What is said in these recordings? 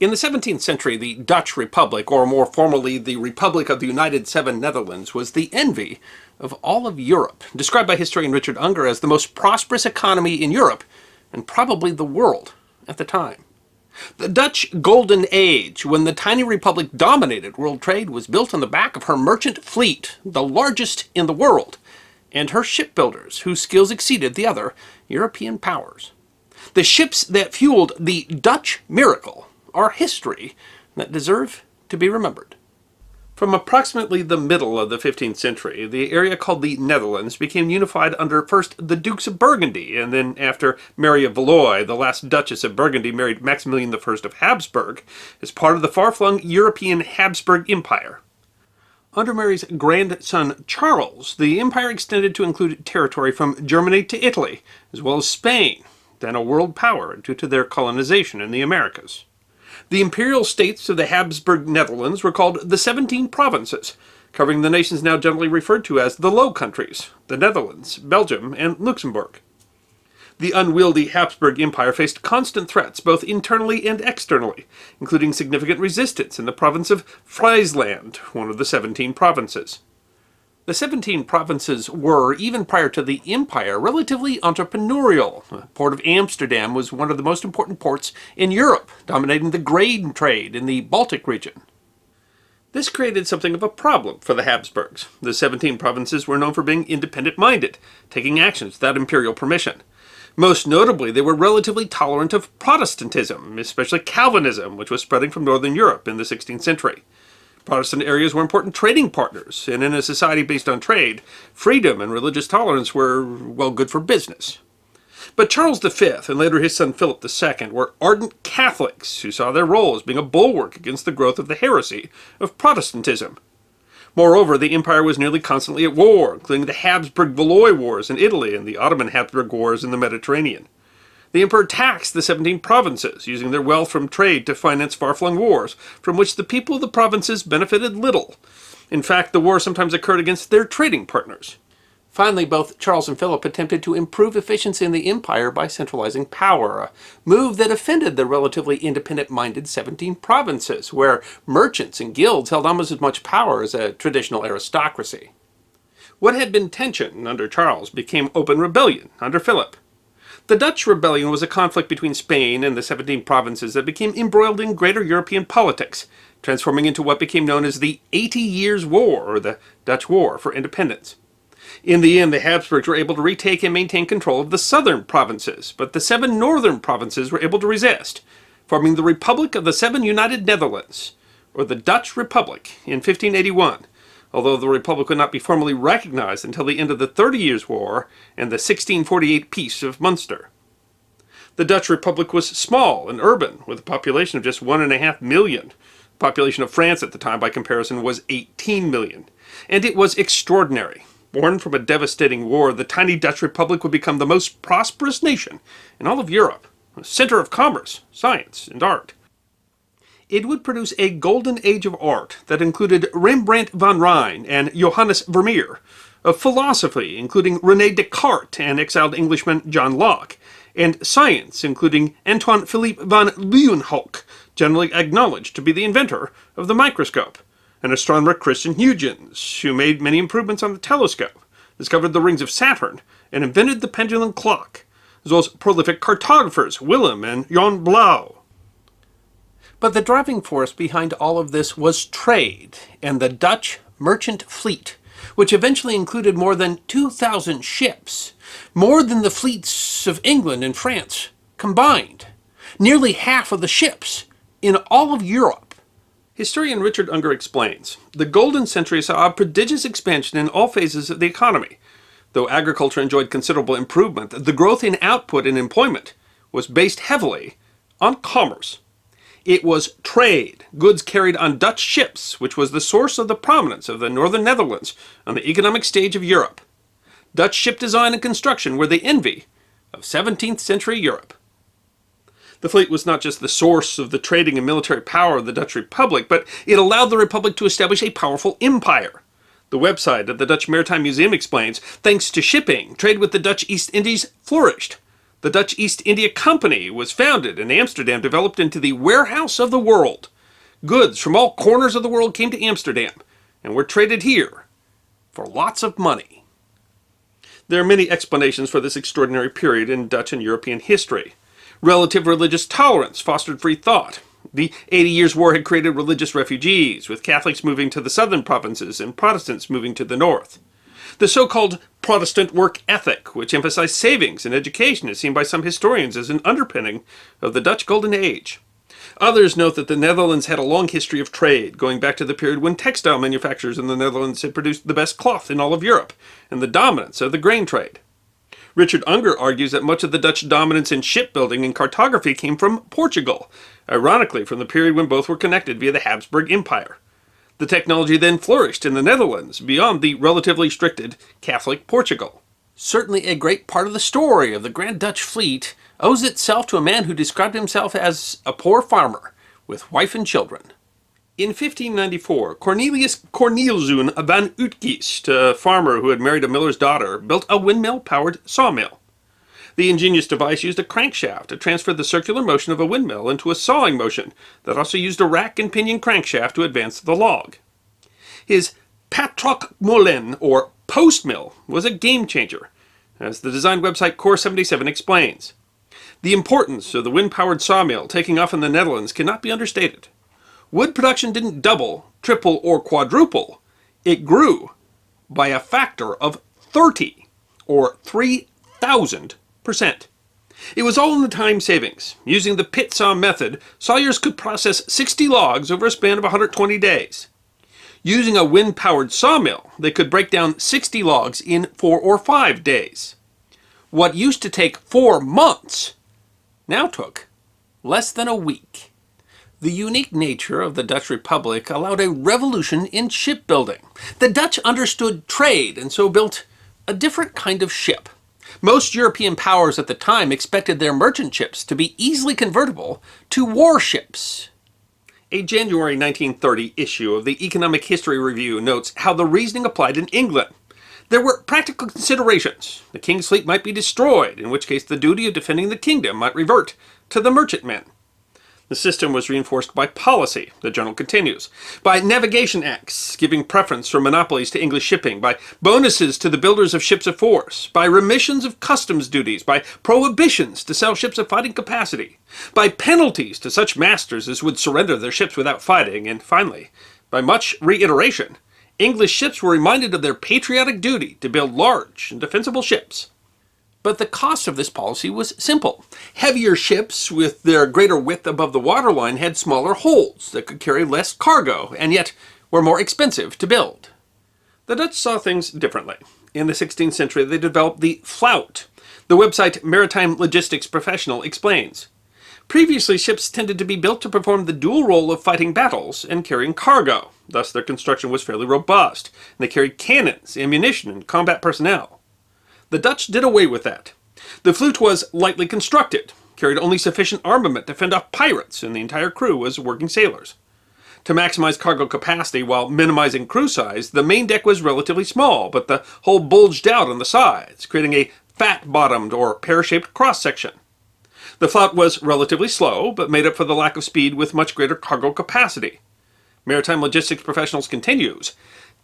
In the 17th century, the Dutch Republic, or more formally, the Republic of the United Seven Netherlands, was the envy of all of Europe, described by historian Richard Unger as the most prosperous economy in Europe, and probably the world at the time. The Dutch Golden Age, when the tiny republic dominated world trade, was built on the back of her merchant fleet, the largest in the world, and her shipbuilders, whose skills exceeded the other European powers. The ships that fueled the Dutch miracle are history that deserve to be remembered. From approximately the middle of the 15th century, the area called the Netherlands became unified under first the Dukes of Burgundy, and then after Mary of Valois, the last Duchess of Burgundy, married Maximilian I of Habsburg, as part of the far-flung European Habsburg Empire. Under Mary's grandson Charles, the empire extended to include territory from Germany to Italy, as well as Spain, then a world power due to their colonization in the Americas. The imperial states of the Habsburg Netherlands were called the 17 Provinces, covering the nations now generally referred to as the Low Countries, the Netherlands, Belgium, and Luxembourg. The unwieldy Habsburg Empire faced constant threats both internally and externally, including significant resistance in the province of Friesland, one of the 17 provinces. The 17 provinces were, even prior to the empire, relatively entrepreneurial. The port of Amsterdam was one of the most important ports in Europe, dominating the grain trade in the Baltic region. This created something of a problem for the Habsburgs. The 17 provinces were known for being independent-minded, taking actions without imperial permission. Most notably, they were relatively tolerant of Protestantism, especially Calvinism, which was spreading from northern Europe in the 16th century. Protestant areas were important trading partners, and in a society based on trade, freedom and religious tolerance were, well, good for business. But Charles V, and later his son Philip II, were ardent Catholics who saw their role as being a bulwark against the growth of the heresy of Protestantism. Moreover, the empire was nearly constantly at war, including the Habsburg-Valois Wars in Italy and the Ottoman-Habsburg Wars in the Mediterranean. The emperor taxed the 17 provinces, using their wealth from trade to finance far-flung wars, from which the people of the provinces benefited little. In fact, the war sometimes occurred against their trading partners. Finally, both Charles and Philip attempted to improve efficiency in the empire by centralizing power, a move that offended the relatively independent-minded 17 provinces, where merchants and guilds held almost as much power as a traditional aristocracy. What had been tension under Charles became open rebellion under Philip. The Dutch rebellion was a conflict between Spain and the 17 provinces that became embroiled in greater European politics, transforming into what became known as the 80 Years' War, or the Dutch War for Independence. In the end, the Habsburgs were able to retake and maintain control of the southern provinces, but the 7 northern provinces were able to resist, forming the Republic of the Seven United Netherlands, or the Dutch Republic, in 1581, although the Republic would not be formally recognized until the end of the 30 Years' War and the 1648 Peace of Munster. The Dutch Republic was small and urban, with a population of just 1.5 million. The population of France at the time, by comparison, was 18 million. And it was extraordinary. Born from a devastating war, the tiny Dutch Republic would become the most prosperous nation in all of Europe, a center of commerce, science, and art. It would produce a golden age of art that included Rembrandt van Rijn and Johannes Vermeer, of philosophy, including René Descartes and exiled Englishman John Locke, and science, including Antoine Philippe van Leeuwenhoek, generally acknowledged to be the inventor of the microscope, and astronomer Christian Huygens, who made many improvements on the telescope, discovered the rings of Saturn, and invented the pendulum clock, as well as prolific cartographers Willem and Jan Blauw. But the driving force behind all of this was trade and the Dutch merchant fleet, which eventually included more than 2,000 ships, more than the fleets of England and France combined, nearly half of the ships in all of Europe. Historian Richard Unger explains, the Golden Century saw a prodigious expansion in all phases of the economy. Though agriculture enjoyed considerable improvement, the growth in output and employment was based heavily on commerce. It was trade, goods carried on Dutch ships, which was the source of the prominence of the northern Netherlands on the economic stage of Europe. Dutch ship design and construction were the envy of 17th century Europe. The fleet was not just the source of the trading and military power of the Dutch Republic, but it allowed the Republic to establish a powerful empire. The website of the Dutch Maritime Museum explains, thanks to shipping, trade with the Dutch East Indies flourished. The Dutch East India Company was founded and Amsterdam developed into the warehouse of the world. Goods from all corners of the world came to Amsterdam and were traded here for lots of money. There are many explanations for this extraordinary period in Dutch and European history. Relative religious tolerance fostered free thought. The 80 Years' War had created religious refugees, with Catholics moving to the southern provinces and Protestants moving to the north. The so-called Protestant work ethic, which emphasized savings and education, is seen by some historians as an underpinning of the Dutch Golden Age. Others note that the Netherlands had a long history of trade, going back to the period when textile manufacturers in the Netherlands had produced the best cloth in all of Europe, and the dominance of the grain trade. Richard Unger argues that much of the Dutch dominance in shipbuilding and cartography came from Portugal, ironically from the period when both were connected via the Habsburg Empire. The technology then flourished in the Netherlands, beyond the relatively restricted Catholic Portugal. Certainly a great part of the story of the Grand Dutch fleet owes itself to a man who described himself as a poor farmer, with wife and children. In 1594, Cornelius Corneelzoon van Uitgeest, a farmer who had married a miller's daughter, built a windmill-powered sawmill. The ingenious device used a crankshaft to transfer the circular motion of a windmill into a sawing motion that also used a rack and pinion crankshaft to advance the log. His patrockmolen, or post mill, was a game-changer, as the design website Core77 explains. The importance of the wind-powered sawmill taking off in the Netherlands cannot be understated. Wood production didn't double, triple, or quadruple. It grew by a factor of 30, or 3,000%. It was all in the time savings. Using the pit saw method, sawyers could process 60 logs over a span of 120 days. Using a wind-powered sawmill, they could break down 60 logs in 4 or 5 days. What used to take 4 months now took less than a week. The unique nature of the Dutch Republic allowed a revolution in shipbuilding. The Dutch understood trade and so built a different kind of ship. Most European powers at the time expected their merchant ships to be easily convertible to warships. A January 1930 issue of the Economic History Review notes how the reasoning applied in England. There were practical considerations. The king's fleet might be destroyed, in which case the duty of defending the kingdom might revert to the merchantmen. The system was reinforced by policy, the journal continues, by navigation acts, giving preference for monopolies to English shipping, by bonuses to the builders of ships of force, by remissions of customs duties, by prohibitions to sell ships of fighting capacity, by penalties to such masters as would surrender their ships without fighting, and finally, by much reiteration, English ships were reminded of their patriotic duty to build large and defensible ships. But the cost of this policy was simple. Heavier ships with their greater width above the waterline had smaller holds that could carry less cargo, and yet were more expensive to build. The Dutch saw things differently. In the 16th century, they developed the flout. The website Maritime Logistics Professional explains. Previously, ships tended to be built to perform the dual role of fighting battles and carrying cargo. Thus, their construction was fairly robust, and they carried cannons, ammunition, and combat personnel. The Dutch did away with that. The flute was lightly constructed, carried only sufficient armament to fend off pirates, and the entire crew was working sailors. To maximize cargo capacity while minimizing crew size, the main deck was relatively small, but the hull bulged out on the sides, creating a fat-bottomed or pear-shaped cross-section. The flout was relatively slow, but made up for the lack of speed with much greater cargo capacity. Maritime Logistics Professionals continues.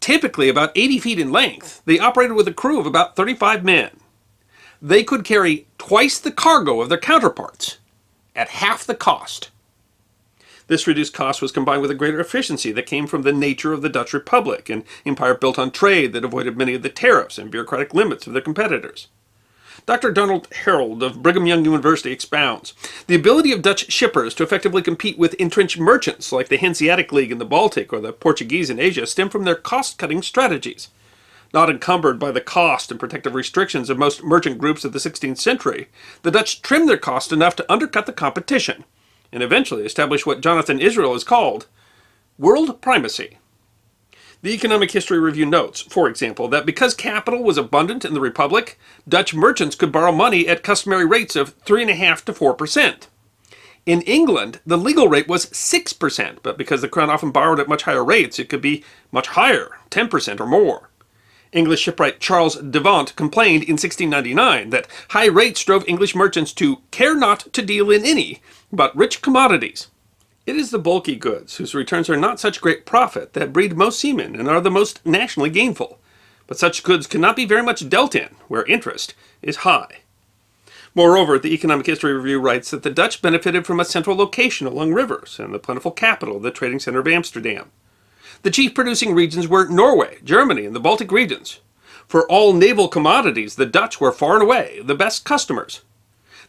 Typically about 80 feet in length, they operated with a crew of about 35 men. They could carry twice the cargo of their counterparts at half the cost. This reduced cost was combined with a greater efficiency that came from the nature of the Dutch Republic, an empire built on trade that avoided many of the tariffs and bureaucratic limits of their competitors. Dr. Donald Harold of Brigham Young University expounds, the ability of Dutch shippers to effectively compete with entrenched merchants like the Hanseatic League in the Baltic or the Portuguese in Asia stemmed from their cost-cutting strategies. Not encumbered by the cost and protective restrictions of most merchant groups of the 16th century, the Dutch trimmed their cost enough to undercut the competition, and eventually establish what Jonathan Israel has called world primacy. The Economic History Review notes, for example, that because capital was abundant in the Republic, Dutch merchants could borrow money at customary rates of 3.5% to 4%. In England, the legal rate was 6%, but because the crown often borrowed at much higher rates, it could be much higher, 10% or more. English shipwright Charles Devant complained in 1699 that high rates drove English merchants to care not to deal in any but rich commodities. It is the bulky goods, whose returns are not such great profit, that breed most seamen and are the most nationally gainful. But such goods cannot be very much dealt in, where interest is high. Moreover, the Economic History Review writes that the Dutch benefited from a central location along rivers and the plentiful capital, the trading center of Amsterdam. The chief producing regions were Norway, Germany, and the Baltic regions. For all naval commodities, the Dutch were far and away the best customers.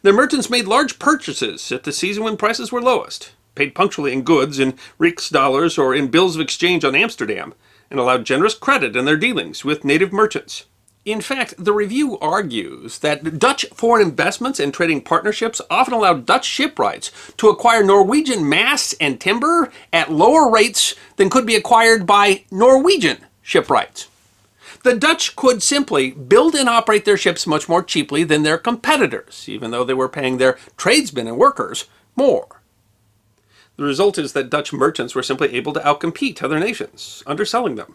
Their merchants made large purchases at the season when prices were lowest, paid punctually in goods, in Rijksdollars, or in bills of exchange on Amsterdam, and allowed generous credit in their dealings with native merchants. In fact, the review argues that Dutch foreign investments and trading partnerships often allowed Dutch shipwrights to acquire Norwegian masts and timber at lower rates than could be acquired by Norwegian shipwrights. The Dutch could simply build and operate their ships much more cheaply than their competitors, even though they were paying their tradesmen and workers more. The result is that Dutch merchants were simply able to outcompete other nations, underselling them.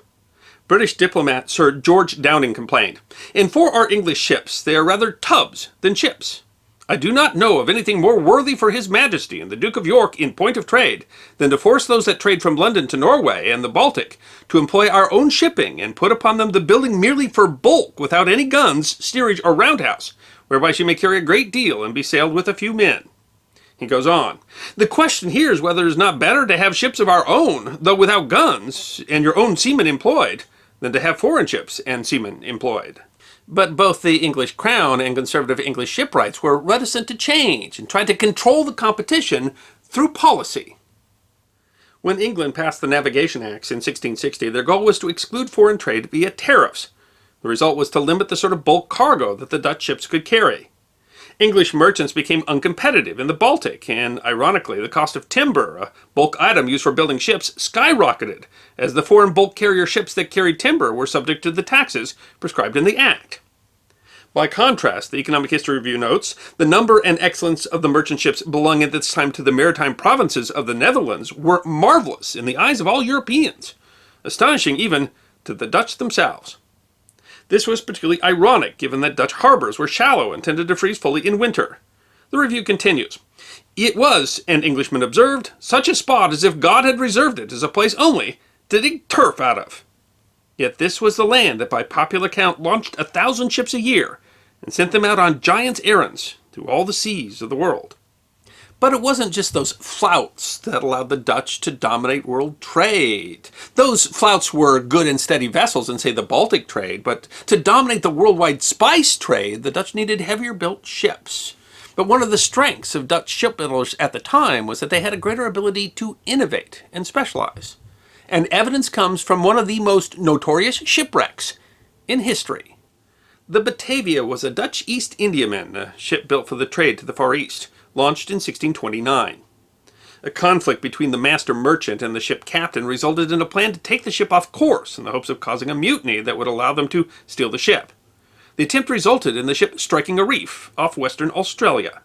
British diplomat Sir George Downing complained, "And for our English ships, they are rather tubs than ships. I do not know of anything more worthy for His Majesty and the Duke of York in point of trade than to force those that trade from London to Norway and the Baltic to employ our own shipping and put upon them the building merely for bulk without any guns, steerage, or roundhouse, whereby she may carry a great deal and be sailed with a few men." He goes on, "The question here is whether it is not better to have ships of our own, though without guns, and your own seamen employed, than to have foreign ships and seamen employed." But both the English Crown and conservative English shipwrights were reticent to change and tried to control the competition through policy. When England passed the Navigation Acts in 1660, their goal was to exclude foreign trade via tariffs. The result was to limit the sort of bulk cargo that the Dutch ships could carry. English merchants became uncompetitive in the Baltic, and ironically, the cost of timber, a bulk item used for building ships, skyrocketed as the foreign bulk carrier ships that carried timber were subject to the taxes prescribed in the Act. By contrast, the Economic History Review notes, the number and excellence of the merchant ships belonging at this time to the maritime provinces of the Netherlands were marvelous in the eyes of all Europeans, astonishing even to the Dutch themselves. This was particularly ironic, given that Dutch harbors were shallow and tended to freeze fully in winter. The review continues, "It was, an Englishman observed, such a spot as if God had reserved it as a place only to dig turf out of. Yet this was the land that by popular count launched 1,000 ships a year, and sent them out on giants' errands through all the seas of the world." But it wasn't just those flouts that allowed the Dutch to dominate world trade. Those flouts were good and steady vessels in, say, the Baltic trade, but to dominate the worldwide spice trade, the Dutch needed heavier-built ships. But one of the strengths of Dutch shipbuilders at the time was that they had a greater ability to innovate and specialize. And evidence comes from one of the most notorious shipwrecks in history. The Batavia was a Dutch East Indiaman, a ship built for the trade to the Far East, launched in 1629. A conflict between the master merchant and the ship captain resulted in a plan to take the ship off course in the hopes of causing a mutiny that would allow them to steal the ship. The attempt resulted in the ship striking a reef off Western Australia.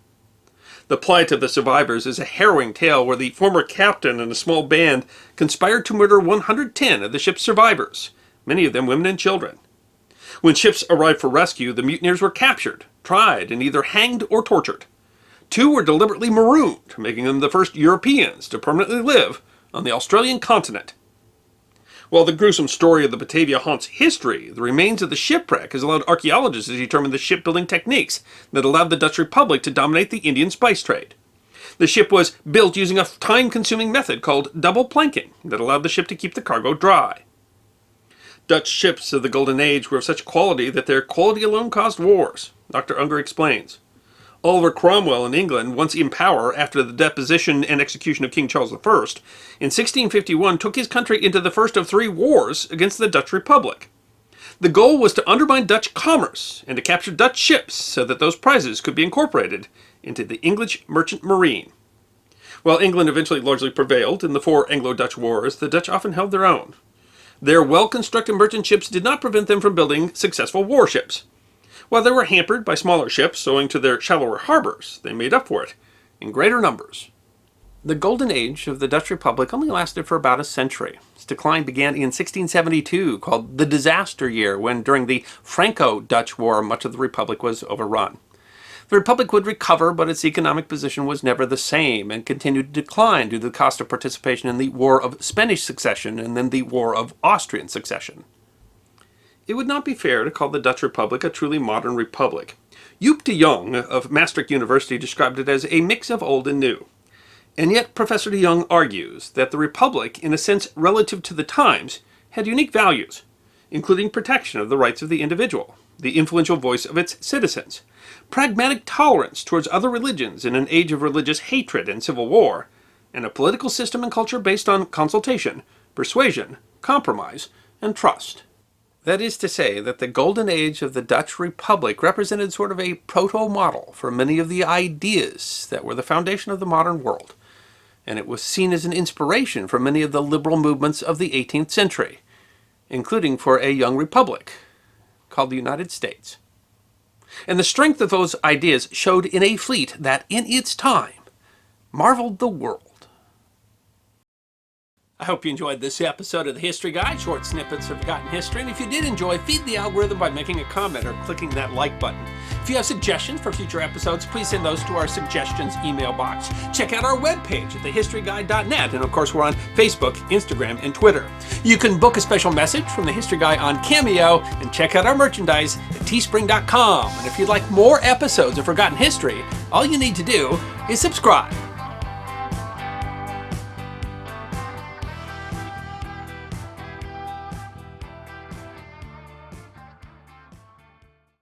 The plight of the survivors is a harrowing tale where the former captain and a small band conspired to murder 110 of the ship's survivors, many of them women and children. When ships arrived for rescue, the mutineers were captured, tried, and either hanged or tortured. 2 were deliberately marooned, making them the first Europeans to permanently live on the Australian continent. While the gruesome story of the Batavia haunts history, the remains of the shipwreck has allowed archaeologists to determine the shipbuilding techniques that allowed the Dutch Republic to dominate the Indian spice trade. The ship was built using a time-consuming method called double planking that allowed the ship to keep the cargo dry. Dutch ships of the Golden Age were of such quality that their quality alone caused wars, Dr. Unger explains. Oliver Cromwell in England, once in power after the deposition and execution of King Charles I, in 1651 took his country into the first of 3 wars against the Dutch Republic. The goal was to undermine Dutch commerce and to capture Dutch ships so that those prizes could be incorporated into the English merchant marine. While England eventually largely prevailed in the 4 Anglo-Dutch wars, the Dutch often held their own. Their well-constructed merchant ships did not prevent them from building successful warships. While they were hampered by smaller ships owing to their shallower harbors, they made up for it in greater numbers. The golden age of the Dutch Republic only lasted for about a century. Its decline began in 1672, called the Disaster Year, when during the Franco-Dutch War much of the Republic was overrun. The Republic would recover, but its economic position was never the same and continued to decline due to the cost of participation in the War of Spanish Succession and then the War of Austrian Succession. It would not be fair to call the Dutch Republic a truly modern republic. Joop de Jong of Maastricht University described it as a mix of old and new. And yet Professor de Jong argues that the Republic, in a sense relative to the times, had unique values, including protection of the rights of the individual, the influential voice of its citizens, pragmatic tolerance towards other religions in an age of religious hatred and civil war, and a political system and culture based on consultation, persuasion, compromise, and trust. That is to say that the golden age of the Dutch Republic represented sort of a proto-model for many of the ideas that were the foundation of the modern world, and it was seen as an inspiration for many of the liberal movements of the 18th century, including for a young republic called the United States. And the strength of those ideas showed in a fleet that, in its time, marveled the world. I hope you enjoyed this episode of the History Guide, short snippets of forgotten history. And if you did enjoy, feed the algorithm by making a comment or clicking that like button. If you have suggestions for future episodes, please send those to our suggestions email box. Check out our webpage at thehistoryguide.net. And of course, we're on Facebook, Instagram, and Twitter. You can book a special message from the History Guy on Cameo and check out our merchandise at teespring.com. And if you'd like more episodes of Forgotten History, all you need to do is subscribe.